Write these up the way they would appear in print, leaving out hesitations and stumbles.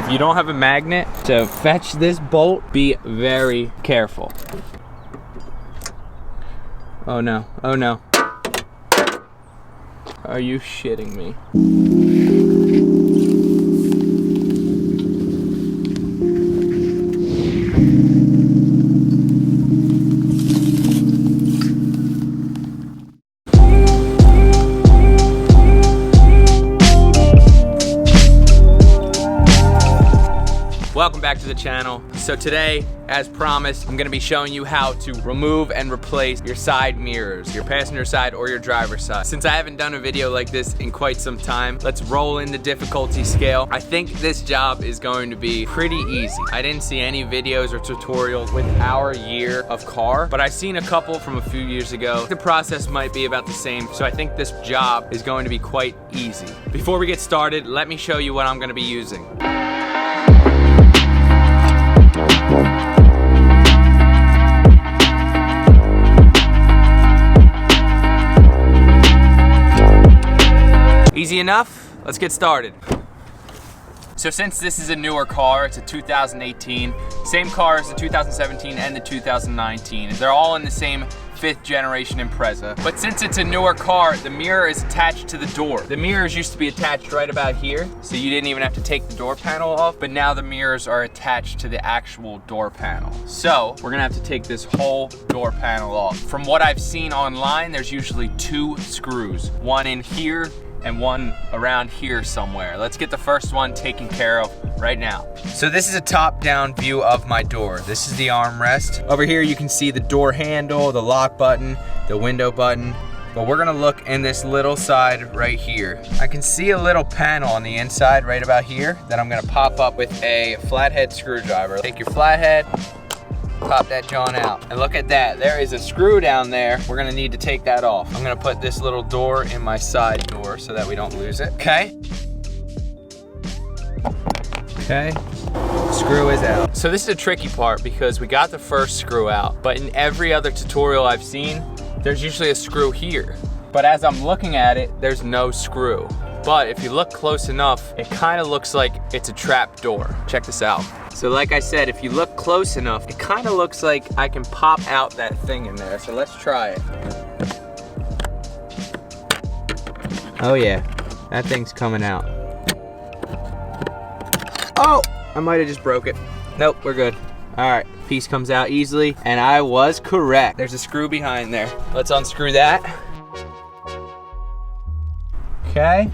If you don't have a magnet to fetch this bolt, be very careful. Oh no, oh no. Are you shitting me? Welcome back to the channel. So today, as promised, I'm gonna be showing you how to remove and replace your side mirrors, your passenger side or your driver's side. Since I haven't done a video like this in quite some time, let's roll in the difficulty scale. I think this job is going to be pretty easy. I didn't see any videos or tutorials with our year of car, but I've seen a couple from a few years ago. The process might be about the same, so I think this job is going to be quite easy. Before we get started, let me show you what I'm gonna be using. Easy enough? Let's get started. So since this is a newer car, it's a 2018, same car as the 2017 and the 2019. They're all in the same 5th generation Impreza. But since it's a newer car, the mirror is attached to the door. The mirrors used to be attached right about here, so you didn't even have to take the door panel off, but now the mirrors are attached to the actual door panel. So we're gonna have to take this whole door panel off. From what I've seen online, there's usually 2 screws, one in here and one around here somewhere. Let's get the first one taken care of right now. So this is a top-down view of my door. This is the armrest. Over here you can see the door handle, the lock button, the window button, but we're gonna look in this little side right here. I can see a little panel on the inside right about here that I'm gonna pop up with a flathead screwdriver. Take your flathead, pop that John out. And look at that, there is a screw down there. We're gonna need to take that off. I'm gonna put this little door in my side door so that we don't lose it. Okay. Okay, screw is out. So this is a tricky part because we got the first screw out, but in every other tutorial I've seen, there's usually a screw here. But as I'm looking at it, there's no screw. But if you look close enough, it kind of looks like it's a trap door. Check this out. So like I said, if you look close enough, it kind of looks like I can pop out that thing in there. So let's try it. Oh yeah, that thing's coming out. Oh, I might have just broke it. Nope, we're good. All right, piece comes out easily, and I was correct. There's a screw behind there. Let's unscrew that. Okay.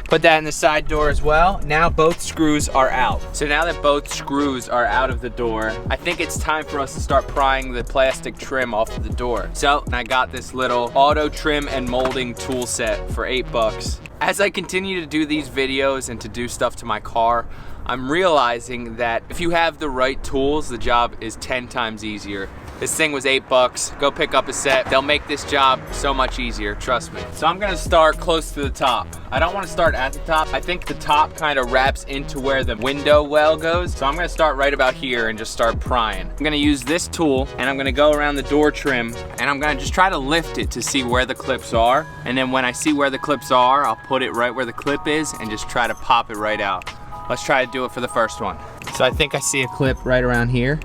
Put that in the side door as well. Now both screws are out. So now that both screws are out of the door, I think it's time for us to start prying the plastic trim off of the door. So I got this little auto trim and molding tool set for $8. As I continue to do these videos and to do stuff to my car, I'm realizing that if you have the right tools, the job is 10 times easier. This thing was $8. Go pick up a set. They'll make this job so much easier, trust me. So I'm gonna start close to the top. I don't wanna start at the top. I think the top kind of wraps into where the window well goes. So I'm gonna start right about here and just start prying. I'm gonna use this tool and I'm gonna go around the door trim and I'm gonna just try to lift it to see where the clips are. And then when I see where the clips are, I'll put it right where the clip is and just try to pop it right out. Let's try to do it for the first one. So I think I see a clip right around here.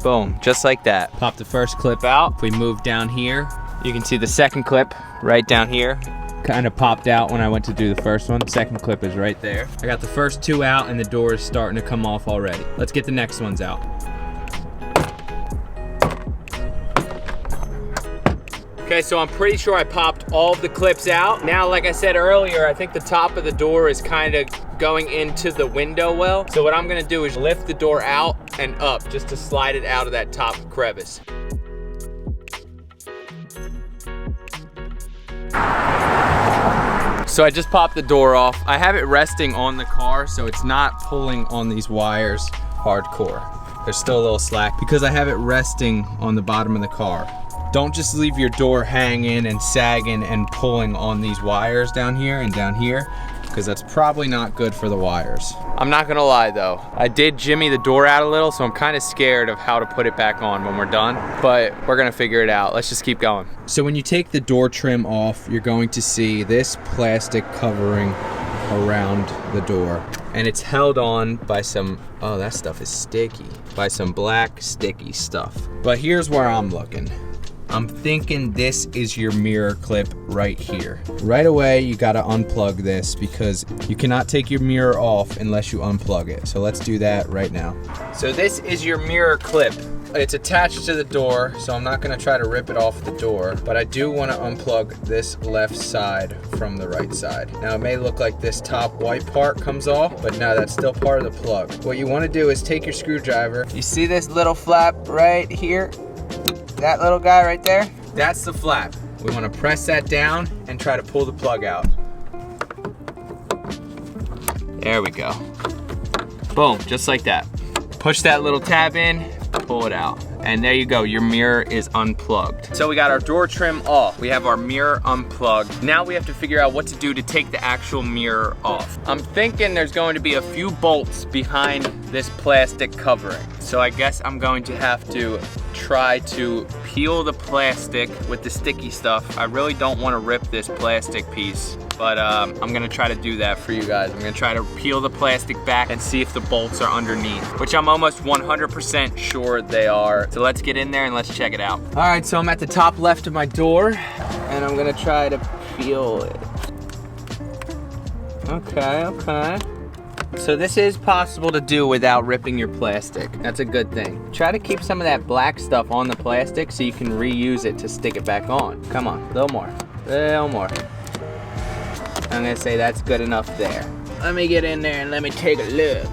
Boom, just like that. Pop the first clip out. If we move down here, you can see the second clip right down here. Kind of popped out when I went to do the first one. The second clip is right there. I got the first 2 out and the door is starting to come off already. Let's get the next ones out. Okay, so I'm pretty sure I popped all of the clips out. Now, like I said earlier, I think the top of the door is kind of going into the window well. So what I'm gonna do is lift the door out and up just to slide it out of that top crevice. So I just popped the door off. I have it resting on the car, so it's not pulling on these wires hardcore. There's still a little slack because I have it resting on the bottom of the car. Don't just leave your door hanging and sagging and pulling on these wires down here and down here, because that's probably not good for the wires. I'm not gonna lie though, I did jimmy the door out a little, so I'm kind of scared of how to put it back on when we're done, but we're gonna figure it out. Let's just keep going. So when you take the door trim off, you're going to see this plastic covering around the door. and it's held on by some, oh, that stuff is sticky, by some black sticky stuff. But here's where I'm looking. I'm thinking this is your mirror clip right here. Right away, you gotta unplug this because you cannot take your mirror off unless you unplug it. So let's do that right now. So this is your mirror clip. It's attached to the door, so I'm not gonna try to rip it off the door, but I do wanna unplug this left side from the right side. Now it may look like this top white part comes off, but no, that's still part of the plug. What you wanna do is take your screwdriver. You see this little flap right here? That little guy right there? That's the flap. We wanna press that down and try to pull the plug out. There we go. Boom, just like that. Push that little tab in, pull it out. And there you go, your mirror is unplugged. So we got our door trim off. We have our mirror unplugged. Now we have to figure out what to do to take the actual mirror off. I'm thinking there's going to be a few bolts behind this plastic covering. So I guess I'm going to have to try to peel the plastic with the sticky stuff. I really don't want to rip this plastic piece, but I'm gonna try to do that for you guys. I'm gonna try to peel the plastic back and see if the bolts are underneath, which I'm almost 100% sure they are. So let's get in there and let's check it out. All right, so I'm at the top left of my door and I'm gonna try to peel it. Okay. So this is possible to do without ripping your plastic. That's a good thing. Try to keep some of that black stuff on the plastic so you can reuse it to stick it back on. Come on, a little more. I'm gonna say that's good enough there. Let me get in there and let me take a look.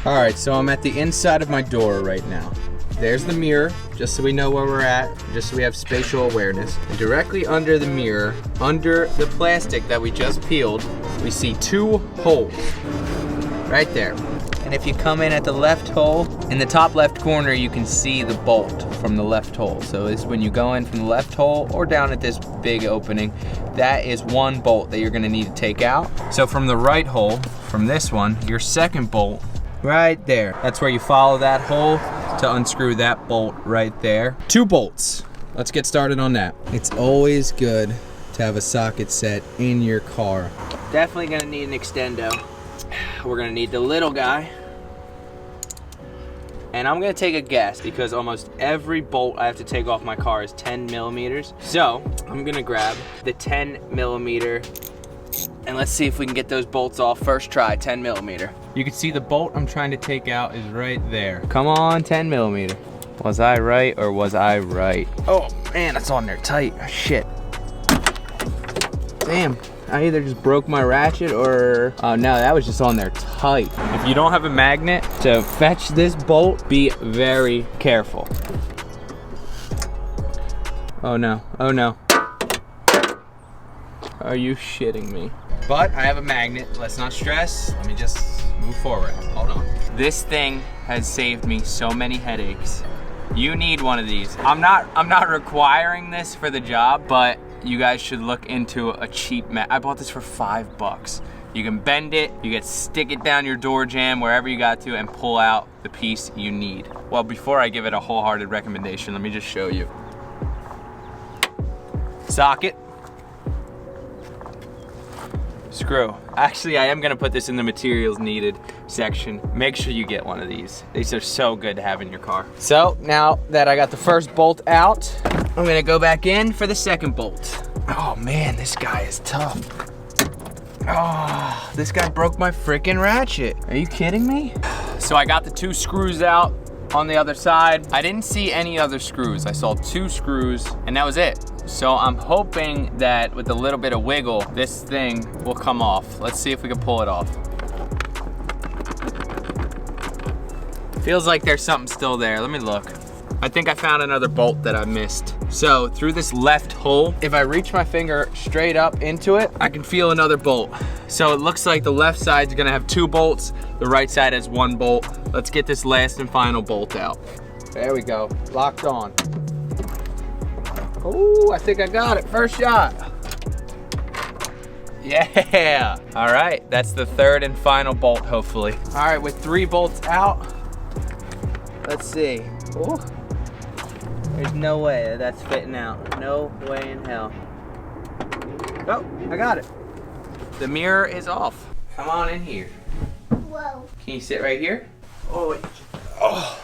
All right, so I'm at the inside of my door right now. There's the mirror, just so we know where we're at, just so we have spatial awareness. And directly under the mirror, under the plastic that we just peeled, we see two holes. Right there. And if you come in at the left hole, in the top left corner, you can see the bolt from the left hole. So it's when you go in from the left hole or down at this big opening, that is one bolt that you're gonna need to take out. So from the right hole, from this one, your second bolt, right there. That's where you follow that hole to unscrew that bolt right there. Two bolts. Let's get started on that. It's always good to have a socket set in your car. Definitely gonna need an extendo. We're gonna need the little guy. And I'm gonna take a guess because almost every bolt I have to take off my car is 10 millimeters. So I'm gonna grab the 10 millimeter and let's see if we can get those bolts off. First try, 10 millimeter. You can see the bolt I'm trying to take out is right there. Come on, 10 millimeter. Was I right or was I right? Oh man, that's on there tight, shit. Damn. I either just broke my ratchet or, oh no, that was just on there tight. If you don't have a magnet to fetch this bolt, be very careful. Oh no, oh no. Are you shitting me? But I have a magnet, let's not stress. Let me just move forward, hold on. This thing has saved me so many headaches. You need one of these. I'm not requiring this for the job, but you guys should look into a cheap mat. I bought this for $5. You can bend it, you can stick it down your door jamb, wherever you got to, and pull out the piece you need. Well, before I give it a wholehearted recommendation, let me just show you. Socket. Screw. Actually, I am gonna put this in the materials needed section. Make sure you get one of these. These are so good to have in your car. So now that I got the first bolt out, I'm gonna go back in for the second bolt. Oh man, this guy is tough. Oh, this guy broke my freaking ratchet. Are you kidding me? So I got the two screws out on the other side. I didn't see any other screws. I saw two screws and that was it. So I'm hoping that with a little bit of wiggle, this thing will come off. Let's see if we can pull it off. Feels like there's something still there. Let me look. I think I found another bolt that I missed. So through this left hole, if I reach my finger straight up into it, I can feel another bolt. So it looks like the left side's gonna have two bolts, the right side has one bolt. Let's get this last and final bolt out. There we go, locked on. Oh, I think I got it, first shot. Yeah, all right, that's the third and final bolt, hopefully. All right, with 3 bolts out, let's see. Ooh. There's no way that's fitting out. No way in hell. Oh, I got it. The mirror is off. Come on in here. Whoa, Whoa. Can you sit right here? Oh, wait. Oh.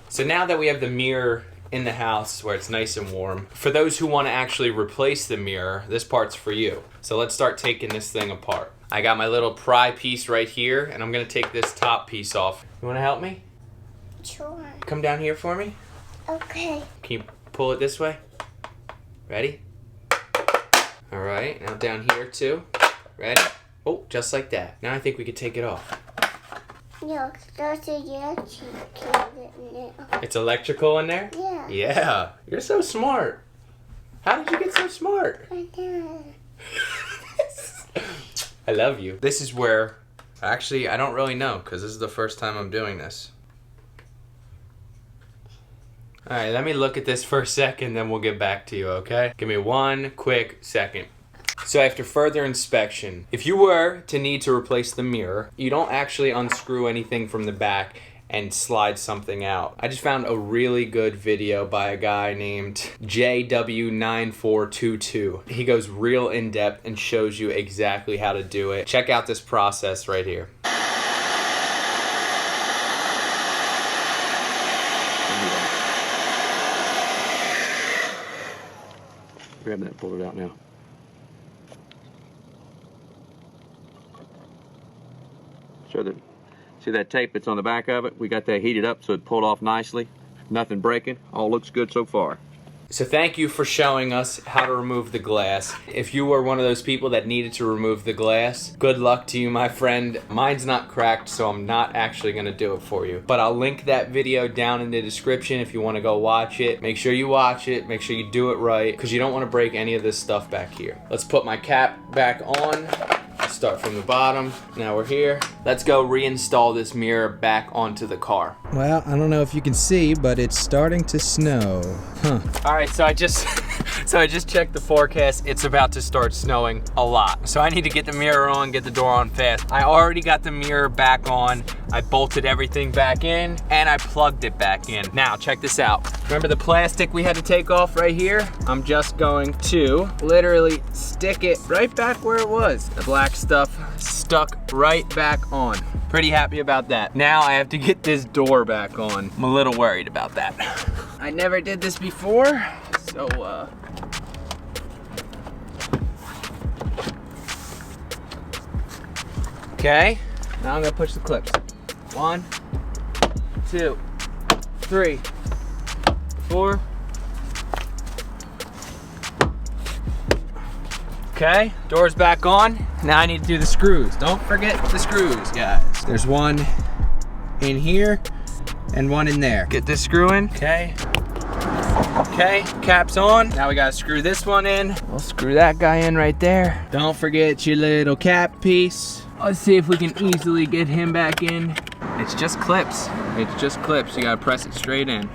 So now that we have the mirror in the house where it's nice and warm, for those who want to actually replace the mirror, this part's for you. So let's start taking this thing apart. I got my little pry piece right here, and I'm gonna take this top piece off. You wanna help me? Sure. Come down here for me. Okay. Can you pull it this way? Ready? All right, now down here too. Ready? Oh, just like that. Now I think we could take it off. Look, there's a Yeti in it. It's electrical in there? Yeah. Yeah, you're so smart. How did you get so smart? I love you. This is where, actually, I don't really know because this is the first time I'm doing this. All right, let me look at this for a second, then we'll get back to you, okay? Give me 1 quick second. So after further inspection, if you were to need to replace the mirror, you don't actually unscrew anything from the back and slide something out. I just found a really good video by a guy named JW9422. He goes real in depth and shows you exactly how to do it. Check out this process right here. Grab that and pull it out now. See that tape that's on the back of it? We got that heated up so it pulled off nicely. Nothing breaking. All looks good so far. So thank you for showing us how to remove the glass. If you were one of those people that needed to remove the glass, good luck to you, my friend. Mine's not cracked, so I'm not actually gonna do it for you. But I'll link that video down in the description if you wanna go watch it. Make sure you watch it, make sure you do it right, because you don't wanna break any of this stuff back here. Let's put my cap back on. Start from the bottom. Now we're here. Let's go reinstall this mirror back onto the car. Well, I don't know if you can see, but it's starting to snow. Huh. All right, so I just checked the forecast. It's about to start snowing a lot. So I need to get the mirror on, get the door on fast. I already got the mirror back on. I bolted everything back in and I plugged it back in. Now check this out. Remember the plastic we had to take off right here? I'm just going to literally stick it right back where it was. The black stuff stuck right back on. Pretty happy about that. Now I have to get this door back on. I'm a little worried about that. I never did this before, so okay, now I'm gonna push the clips. 1, 2, 3, 4. Okay, door's back on. Now I need to do the screws. Don't forget the screws, guys. There's one in here and one in there. Get this screw in, okay. Okay, cap's on. Now we gotta screw this one in. We'll screw that guy in right there. Don't forget your little cap piece. Let's see if we can easily get him back in. It's just clips. It's just clips. You gotta press it straight in.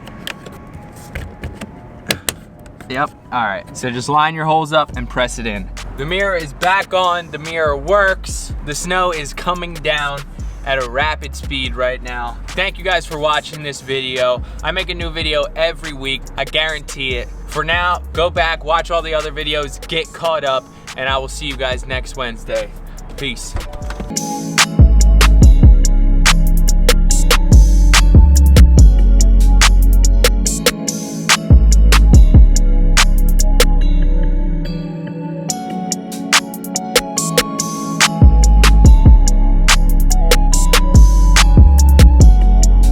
Yep, all right. So just line your holes up and press it in. The mirror is back on, the mirror works. The snow is coming down at a rapid speed right now. Thank you guys for watching this video. I make a new video every week, I guarantee it. For now, go back, watch all the other videos, get caught up, and I will see you guys next Wednesday. Peace.